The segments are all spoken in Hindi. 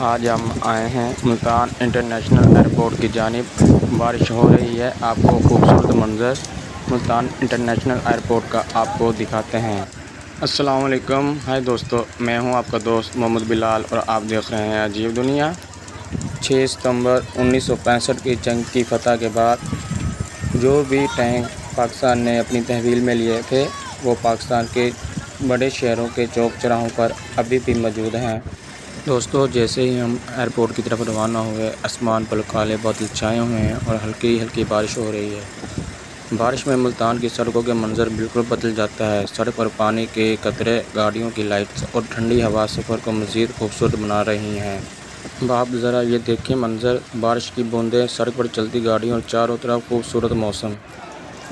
आज हम आए हैं मुल्तान इंटरनेशनल एयरपोर्ट की जानिब। बारिश हो रही है। आपको खूबसूरत मंज़र मुल्तान इंटरनेशनल एयरपोर्ट का आपको दिखाते हैं। अस्सलाम वालेकुम। हाय दोस्तों, मैं हूं आपका दोस्त मोहम्मद बिलाल और आप देख रहे हैं अजीब दुनिया। 6 सितंबर 1965 की जंग की फतह के बाद जो भी टैंक पाकिस्तान ने अपनी तहवील में लिए थे वो पाकिस्तान के बड़े शहरों के चौक चौराहों पर अभी भी मौजूद हैं। दोस्तों, जैसे ही हम एयरपोर्ट की तरफ रवाना हुए, आसमान पर काले बादल छाए हुए हैं और हल्की हल्की बारिश हो रही है। बारिश में मुल्तान की सड़कों के मंजर बिल्कुल बदल जाता है। सड़क पर पानी के कतरे, गाड़ियों की लाइट्स और ठंडी हवा सफ़र को मज़ीद खूबसूरत बना रही हैं। आप ज़रा ये देखिए मंजर, बारिश की बूंदें, सड़क पर चलती गाड़ियाँ और चारों तरफ खूबसूरत मौसम।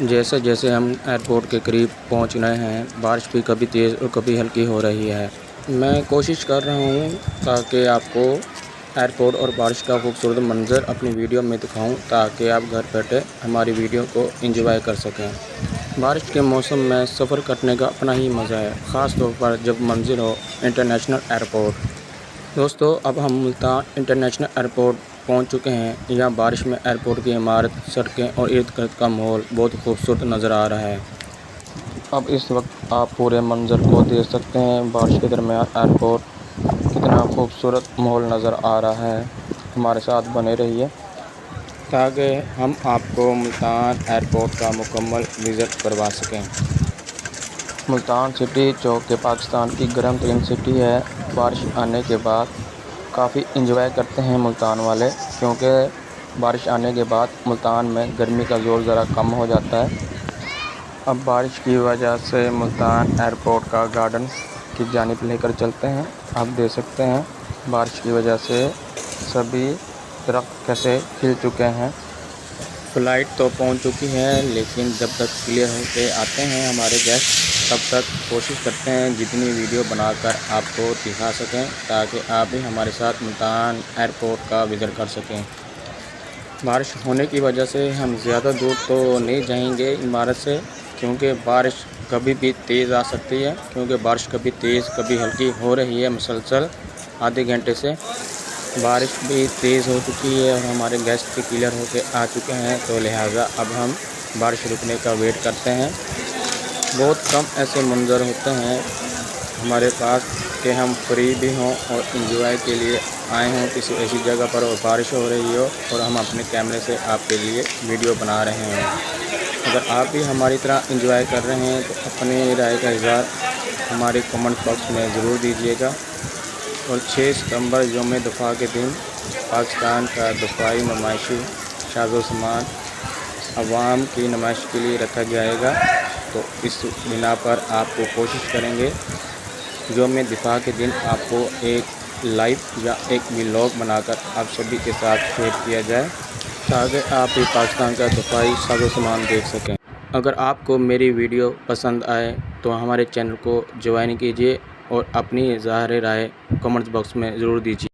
जैसे जैसे हम एयरपोर्ट के करीब पहुँच रहे हैं, बारिश भी कभी तेज़ और कभी हल्की हो रही है। मैं कोशिश कर रहा हूँ ताकि आपको एयरपोर्ट और बारिश का खूबसूरत मंज़र अपनी वीडियो में दिखाऊं, ताकि आप घर बैठे हमारी वीडियो को एंजॉय कर सकें। बारिश के मौसम में सफ़र करने का अपना ही मज़ा है, ख़ास तौर पर जब मंजिल हो इंटरनेशनल एयरपोर्ट। दोस्तों, अब हम मुल्तान इंटरनेशनल एयरपोर्ट पहुंच चुके हैं। यहाँ बारिश में एयरपोर्ट की इमारत, सड़कें और इर्द गिर्द का माहौल बहुत खूबसूरत नज़र आ रहा है। अब इस वक्त आप पूरे मंज़र को देख सकते हैं। बारिश के दरमियान एयरपोर्ट कितना खूबसूरत माहौल नज़र आ रहा है। हमारे साथ बने रहिए ताकि हम आपको मुल्तान एयरपोर्ट का मुकम्मल विज़िट करवा सकें। मुल्तान सिटी चौके पाकिस्तान की गर्म तरीन सिटी है। बारिश आने के बाद काफ़ी इंजॉय करते हैं मुल्तान वाले, क्योंकि बारिश आने के बाद मुल्तान में गर्मी का ज़ोर ज़रा कम हो जाता है। अब बारिश की वजह से मुल्तान एयरपोर्ट का गार्डन की जानिब लेकर चलते हैं। आप देख सकते हैं बारिश की वजह से सभी दरख्त कैसे खिल चुके हैं। फ़्लाइट तो पहुंच चुकी है, लेकिन जब तक क्लियर होके आते हैं हमारे गेस्ट, तब तक कोशिश करते हैं जितनी वीडियो बनाकर आपको दिखा सकें, ताकि आप भी हमारे साथ मुल्तान एयरपोर्ट का विज़िट कर सकें। बारिश होने की वजह से हम ज़्यादा दूर तो नहीं जाएंगे इमारत से, क्योंकि बारिश कभी भी तेज़ आ सकती है। क्योंकि बारिश कभी तेज़ कभी हल्की हो रही है मुसलसल आधे घंटे से। बारिश भी तेज़ हो चुकी है और हमारे गेस्ट भी क्लियर होके आ चुके हैं, तो लिहाजा अब हम बारिश रुकने का वेट करते हैं। बहुत कम ऐसे मंजर होते हैं हमारे पास कि हम फ्री भी हों और इंजॉय के लिए आए हों किसी ऐसी जगह पर और बारिश हो रही हो और हम अपने कैमरे से आपके लिए वीडियो बना रहे हों। अगर आप भी हमारी तरह एंजॉय कर रहे हैं तो अपनी राय का इज़हार हमारे कमेंट बॉक्स में ज़रूर दीजिएगा। और 6 सितंबर यौम दफ़ा के दिन पाकिस्तान का दफ़ाई नुमाइशी साज़ो-सामान अवाम की नुमाइश के लिए रखा जाएगा, तो इस बिना पर आपको कोशिश करेंगे यौम दफ़ा के दिन आपको एक लाइव या एक व्लॉग बनाकर आप सभी के साथ शेयर किया जाए, ताकि आप भी पाकिस्तान का दफ़ाई साज़ो-सामान देख सकें। अगर आपको मेरी वीडियो पसंद आए तो हमारे चैनल को ज्वाइन कीजिए और अपनी ज़ाहिर राय कमेंट्स बॉक्स में ज़रूर दीजिए।